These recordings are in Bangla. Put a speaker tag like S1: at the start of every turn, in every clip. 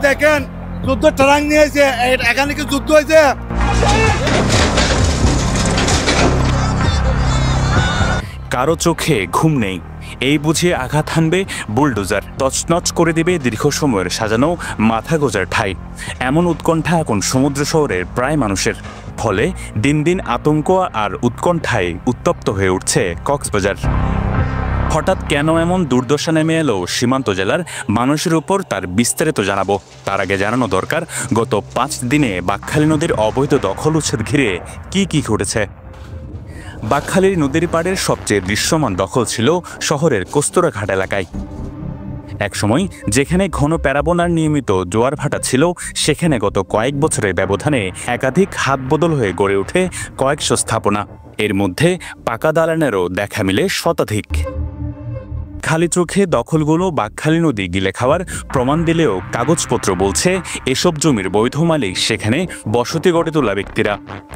S1: দেখেন যুদ্ধ ট্রাং নিয়েছে, এখানে কি যুদ্ধ হয়েছে?
S2: কারো চোখে ঘুম নেই, এই বুঝিয়ে আঘাত হানবে বুলডোজার, তছনছ করে দিবে দীর্ঘ সময়ের সাজানো মাথা গোজার ঠাই। এমন উৎকণ্ঠা এখন সমুদ্র শহরের প্রায় মানুষের। ফলে দিন দিন আতঙ্ক আর উৎকণ্ঠায় উত্তপ্ত হয়ে উঠছে কক্সবাজার। হঠাৎ কেন এমন দুর্দশা নেমে এলো সীমান্ত জেলার মানুষের উপর, তার বিস্তারিত জানাবো। তার আগে জানানো দরকার গত 5 দিনে বাঁকখালী নদীর অবৈধ দখল উচ্ছেদ ঘিরে কি ঘটেছে। বাঁকখালীর নদীর পাড়ের সবচেয়ে দৃশ্যমান দখল ছিল শহরের কস্তুরাঘাট এলাকায়। একসময় যেখানে ঘন প্যারাবোনার নিয়মিত জোয়ার ভাটা ছিল, সেখানে গত কয়েক বছরের ব্যবধানে একাধিক হাত বদল হয়ে গড়ে ওঠে কয়েকশো স্থাপনা। এর মধ্যে পাকা দালানেরও দেখা মিলে শতাধিক। খালি চোখে দখলগুলো বাঁকখালী নদী গিলে খাওয়ার প্রমাণ দিলেও কাগজপত্র বলছে এসব জমির বৈধ মালিক সেখানে বসতি গড়ে তোলা ব্যক্তিরা।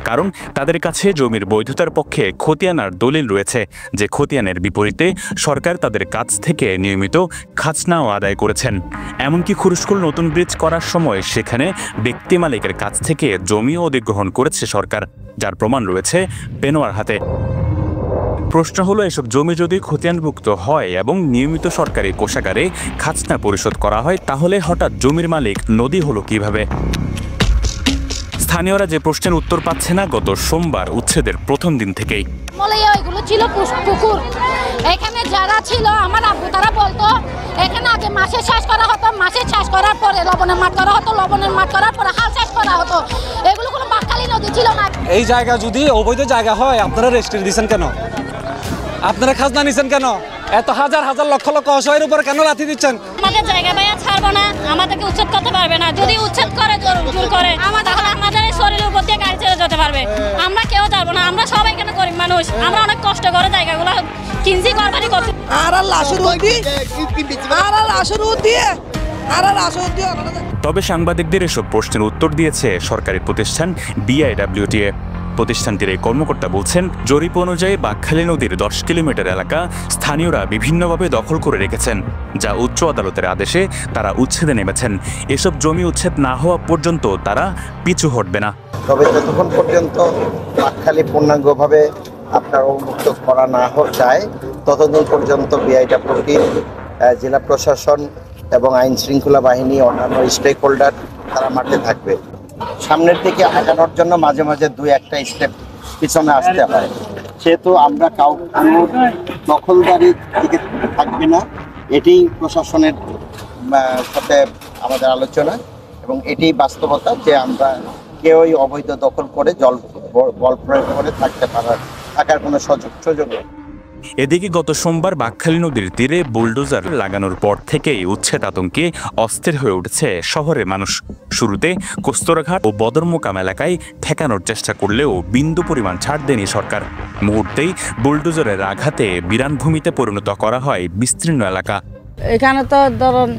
S2: কারণ তাদের কাছে জমির বৈধতার পক্ষে খতিয়ানার দলিল রয়েছে, যে খতিয়ানের বিপরীতে সরকার তাদের কাছ থেকে নিয়মিত খাজনাও আদায় করেছেন। এমনকি খুরুশকুল নতুন ব্রিজ করার সময় সেখানে ব্যক্তি মালিকের কাছ থেকে জমিও অধিগ্রহণ করেছে সরকার, যার প্রমাণ রয়েছে পেনোয়ার হাতে। প্রশ্ন হলো, এসব জমি যদি খতিয়ানভুক্ত হয় এবং নিয়মিত সরকারি কোষাগারে খাজনা পরিশোধ করা হয়, তাহলে হঠাৎ জমির মালিক নদী হলো কিভাবে? স্থানীয়রা যে প্রশ্নের উত্তর পাচ্ছে না গত সোমবার উচ্ছেদের প্রথম দিন থেকেই।
S3: এগুলো ছিল পুকুর, এখানে যারা ছিল আমার আব্বু তারা বলতো এখানে আগে মাছের চাষ করা হতো, মাছের চাষ করার পরে লবণের মাঠ করা হতো, লবণের মাঠ করার পরে হাল চাষ করা হতো। এগুলো কোনো বাঁকখালী নদী ছিল না। এই
S4: জায়গা যদি অবৈধ জায়গা হয়, আপনারা রেজিস্ট্রি দিয়েছেন কেন? আপনারা খাজনা নিছেন কেন? এত হাজার হাজার লক্ষ লক্ষ অসহায়ের উপর কেন লাথি দিচ্ছেন?
S3: আমাদের জায়গা ভাইয়া ছাড়বো না, আমাদেরকে উচ্ছেদ করতে পারবে না। যদি উচ্ছেদ করে জোর করে তাহলে আমাদের শরীরের উপর দিয়ে গাড়ি ছেড়ে যেতে পারবে। আমরা কেউ যাবো না, আমরা সবাই এখানে গরিব মানুষ, আমরা অনেক কষ্ট করে জায়গাগুলো কিনছি, কোরবানি করছি।
S2: তবে সাংবাদিকদের এসব প্রশ্নের উত্তর দিয়েছে সরকারি প্রতিষ্ঠান BIWTA। প্রতিষ্ঠানটির এই কর্মকর্তা বলছেন, জরিপ অনুযায়ী বাঁকখালী নদীর 10 কিলোমিটার এলাকা স্থানীয়রা বিভিন্নভাবে দখল করে রেখেছেন, যা উচ্চ আদালতের আদেশে তারা উচ্ছেদে নেমেছেন। এসব জমি উচ্ছেদ না হওয়া পর্যন্ত তারা পিছু হটবে না।
S5: তবে যতক্ষণ পর্যন্ত বাঁকখালী পূর্ণাঙ্গভাবে আপনার উন্মুক্ত করা না যায়, ততদিন পর্যন্ত BIWTA, জেলা প্রশাসন এবং আইন শৃঙ্খলা বাহিনী, অন্যান্য স্টেক হোল্ডার তারা মাঠে থাকবে। সামনের দিকে আগানোর জন্য মাঝে মাঝে 2-1টা স্টেপ পিছনে আসতে হয়। সেহেতু আমরা কারো দখলদারি দিকে থাকবে না, এটি প্রশাসনের সাথে আমাদের আলোচনা এবং এটি বাস্তবতা যে আমরা কেউই অবৈধ দখল করে বল প্রয়োগ করে থাকার কোনো সুযোগ নেই।
S2: এদিকে গত সোমবার বাঁকখালী নদীর তীরে বুলডোজার লাগানোর পর থেকেই উচ্ছেদ আতঙ্কে অস্থির হয়ে উঠেছে শহরের মানুষ। শুরুতে কস্তুরাঘাট ও বদরমোকাম এলাকায় ঠেকানোর চেষ্টা করলেও বিন্দু পরিমাণ ছাড় দেয়নি সরকার। মুহূর্তেই বুলডোজারের আঘাতে বিরানভূমিতে পরিণত করা হয় বিস্তীর্ণ এলাকা।
S6: এখানে তো ধরুন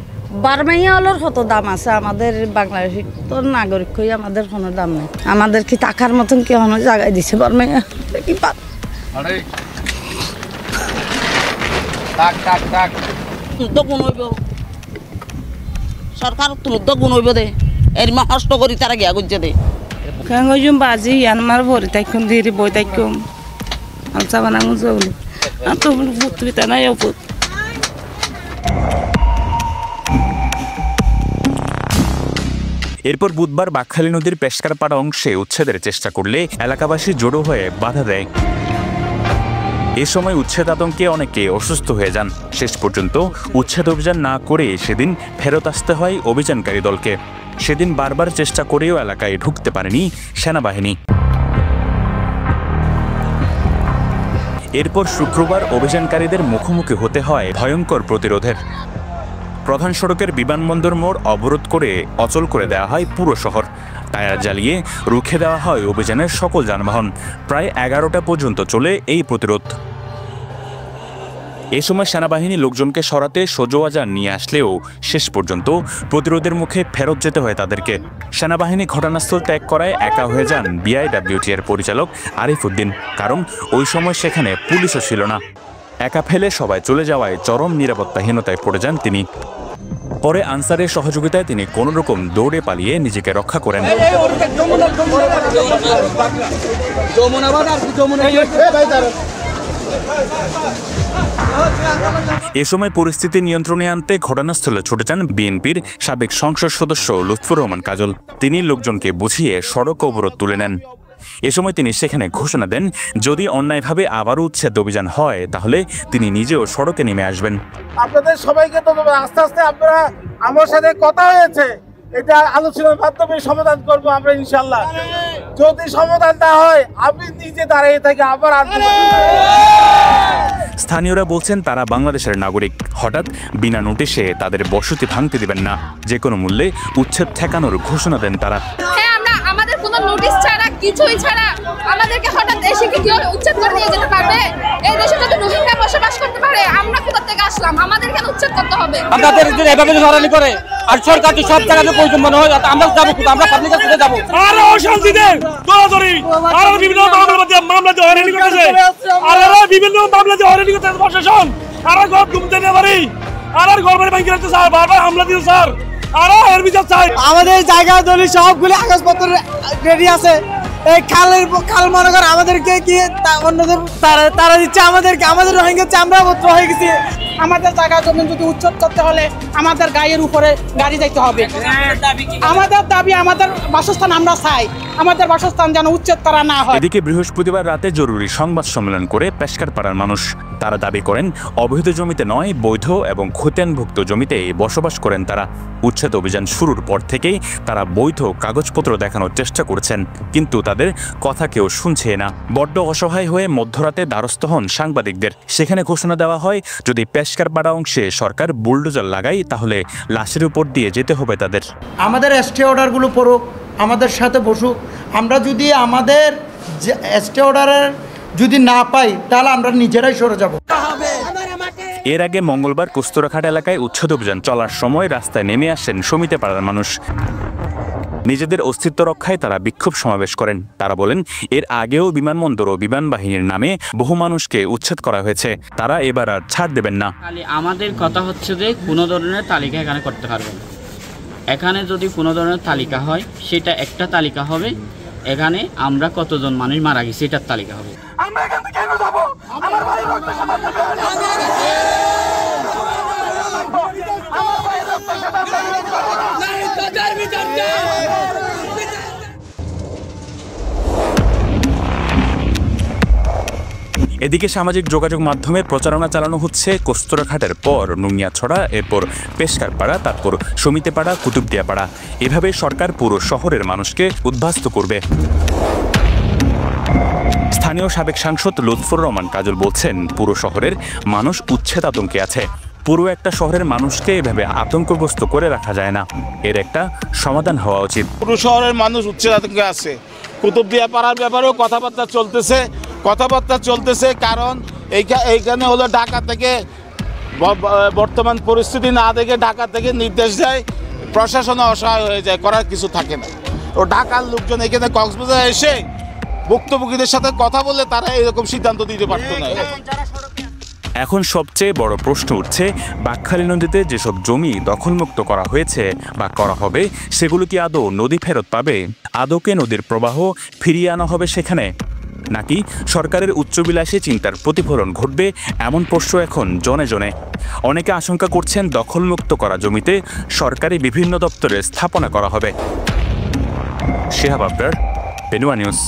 S6: বারমাইয়া আলোর কত দাম আছে, আমাদের বাংলাদেশি তো নাগরিক হয়ে আমাদের কোনো দাম নেই। আমাদের কি টাকার মতন কি কোনো জায়গায় দিছে বারমাইয়া? কি
S7: সরকার উদ্যোগ গুণ দে এর মা কষ্ট করি তারা গিয়া গুজে দে
S6: বাজি আমার ভরি থাকুন ধীরে বই থাকুম আলসা বানাবো চৌলি আর তো বুঝতে নাই ওপর।
S2: এরপর বুধবার বাঁকখালী নদীর পেশকারপাড়া অংশে উচ্ছেদের চেষ্টা করলে এলাকাবাসী জড়ো হয়ে বাধা দেয়। এ সময় উচ্ছেদ আতঙ্কে অনেকে অসুস্থ হয়ে যান। শেষ পর্যন্ত উচ্ছেদ অভিযান না করে সেদিন ফেরত আসতে হয় অভিযানকারী দলকে। সেদিন বারবার চেষ্টা করেও এলাকায় ঢুকতে পারেনি সেনাবাহিনী। এরপর শুক্রবার অভিযানকারীদের মুখোমুখি হতে হয় ভয়ঙ্কর প্রতিরোধের। প্রধান সড়কের বিমানবন্দর মোড় অবরোধ করে অচল করে দেওয়া হয় পুরো শহর। টায়ার জ্বালিয়ে রুখে দেওয়া হয় অভিযানের সকল যানবাহন। প্রায় 11টা পর্যন্ত চলে এই প্রতিরোধ। এ সময় সেনাবাহিনী লোকজনকে সরাতে সোজোয়াজান নিয়ে আসলেও শেষ পর্যন্ত প্রতিরোধের মুখে ফেরত যেতে হয় তাদেরকে। সেনাবাহিনী ঘটনাস্থল ত্যাগ করায় একা হয়ে যান BIWTA-র পরিচালক আরিফ উদ্দিন, কারণ ওই সময় সেখানে পুলিশও ছিল না। একা ফেলে সবাই চলে যাওয়ায় চরম নিরাপত্তাহীনতায় পড়ে যান তিনি। পরে আনসারের সহযোগিতায় তিনি কোনোরকম দৌড়ে পালিয়ে নিজেকে রক্ষা করেন। এ সময় পরিস্থিতি নিয়ন্ত্রণে আনতে ঘটনাস্থলে ছুটে যান বিএনপির সাবেক সংসদ সদস্য লুৎফর রহমান কাজল। তিনি লোকজনকে বুঝিয়ে সড়ক অবরোধ তুলে নেন। এ সময় তিনি সেখানে ঘোষণা দেন, যদি অন্যায়ভাবে আবারও উচ্ছেদ অভিযান হয় তাহলে তিনি নিজেও সড়কে নেমে আসবেন।
S8: আপনাদের সবাইকে তো আস্তে আস্তে আপনারা আমার সাথে কথা হয়েছে, এটা আলোচনার মাধ্যমে সমাধান করবো আমরা ইনশাল্লাহ। যদি সমাধান না হয় আমি নিজে দাঁড়িয়ে থাকি আবার
S2: স্থানীয়রা বলছেন তারা বাংলাদেশের নাগরিক, হঠাৎ বিনা নোটিশে তাদের বসতি ভাঙতে দিবেন না। যে কোনো মূল্যে উচ্ছেদ ঠেকানোর ঘোষণা দেন তারা।
S9: আমাদের কোনো নোটিশ ছাড়া কিছুই ছাড়া আমাদেরকে হঠাৎ এসে কি কেউ উচ্ছেদ করে নিয়ে যেতে পারবে? এই দেশে যদি রোহিঙ্গা বসবাস করতে পারে, আমরা কোথা থেকে আসলাম? আমাদের কেন উচ্ছেদ করতে হবে?
S4: আমাদের যদি এভাবে ধরানি করে আর সরকার যদি সব জায়গাতে প্রয়োজন মনে হয় আমরা যাবো কোথায়? আমরা পাবলিকের কোথায় যাবো?
S8: আর অশান্তিতে দৌড়াদৌড়ি আর বিভিন্ন মামলাতে হয়রানি করতেছে, আর বিভিন্ন মামলাতে হয়রানি করতেছে প্রশাসন। আর ঘর ঘুমতে না পারি, আর ঘর বাড়ি ভাঙতে স্যার বারবার হামলা দিল স্যার।
S10: আমাদের জায়গা দলিল সবগুলি কাগজপত্র রেডি আছে। এই খাল মনে কর আমাদেরকে কি অন্যদের তারা দিচ্ছে আমাদেরকে, আমাদের রোহিঙ্গা চামড়াপত্র হয়ে গেছে।
S11: আমাদের জায়গা জমি যদি উচ্ছেদ করতে হলে আমাদের গায়ের উপরে গাড়ি যাইতে হবে। আমাদের দাবি, আমাদের বাসস্থান আমরা চাই, আমাদের বাসস্থান যেন উচ্ছেদ করা না হয়।
S2: এদিকে বৃহস্পতিবার রাতে জরুরি সংবাদ সম্মেলন করে পেশকারপাড়ার মানুষ তারা দাবি করেন অবৈধ জমিতে নয়, বৈধ এবং খতিয়ানভুক্ত জমিতে বসবাস করেন তারা। উচ্ছেদ অভিযান শুরুর পর থেকেই তারা বৈধ কাগজপত্র দেখানোর চেষ্টা করছেন, কিন্তু তাদের কথা কেউ শুনছে না। বড্ড অসহায় হয়ে মধ্যরাতে দ্বারস্থ হন সাংবাদিকদের। সেখানে ঘোষণা দেওয়া হয় যদি পেশকারপাড়া অংশে সরকার বুলডোজার লাগায় তাহলে লাশের উপর দিয়ে যেতে হবে তাদের।
S10: আমাদের স্টে অর্ডারগুলো পড়ুক, আমাদের সাথে বসুক। আমরা যদি আমাদের স্টে অর্ডারের যদি না পাই তাহলে আমরা নিজেরাই সরে যাব।
S2: এর আগে মঙ্গলবার কস্তুরাঘাট এলাকায় উচ্ছেদ অভিযান চলার সময় রাস্তায় নেমে আসেন সমিতি পাড়ার মানুষ। নিজেদের অস্তিত্ব রক্ষায় তারা বিক্ষোভ সমাবেশ করেন। তারা বলেন এর আগেও বিমানবন্দর ও বিমান বাহিনীর নামে বহু মানুষকে উচ্ছেদ করা হয়েছে, তারা এবার আর ছাড় দেবেন না।
S12: আমাদের কথা হচ্ছে যে কোনো ধরনের তালিকা এখানে করতে পারবে না। এখানে যদি কোনো ধরনের তালিকা হয় সেটা একটা তালিকা হবে, এখানে আমরা কতজন মানুষ মারা গেছে এটার তালিকা হবে।
S2: এদিকে সামাজিক যোগাযোগ মাধ্যমে প্রচারণা চালানো হচ্ছে কস্তুরাঘাটের পর নুনিয়াছড়া, এরপর পেশকারপাড়া, তারপর সমিতিপাড়া, কুতুবদিয়াপাড়া। এভাবে সরকার পুরো শহরের মানুষকে উদ্বাস্ত করবে। স্থানীয় সাবেক সাংসদ লুৎফর রহমান কাজল বলছেন পুরো শহরের মানুষ উচ্ছেদ আতঙ্কে আছে। পুরো একটা শহরের মানুষকে এভাবে আতঙ্কগ্রস্ত করে রাখা যায় না, এর একটা সমাধান হওয়া উচিত।
S8: পুরো শহরের মানুষ উচ্ছেদ আতঙ্কে আছে। কুতুবদিয়া পাড়ার ব্যাপারেও কথাবার্তা চলতেছে, কারণ এইখানে হলো ঢাকা থেকে বর্তমান পরিস্থিতি না দেখে ঢাকা থেকে নির্দেশ দেয়, প্রশাসন অসহায় হয়ে যায়, করার কিছু থাকে না। ও ঢাকার লোকজন এখানে কক্সবাজার এসে ভুক্তভোগীদের সাথে কথা বলে তারা এরকম সিদ্ধান্ত দিতে পারতো না।
S2: এখন সবচেয়ে বড় প্রশ্ন উঠছে, বাঁকখালী নদীতে যেসব জমি দখলমুক্ত করা হয়েছে বা করা হবে সেগুলো কি আদৌ নদী ফেরত পাবে? আদৌকে নদীর প্রবাহ ফিরিয়ে আনা হবে সেখানে, নাকি সরকারের উচ্চবিলাসী চিন্তার প্রতিফলন ঘটবে? এমন প্রশ্ন এখন জনে জনে। অনেকে আশঙ্কা করছেন দখলমুক্ত করা জমিতে সরকারি বিভিন্ন দপ্তরের স্থাপনা করা হবে। শিহাব আবরার, পেনুয়া নিউজ।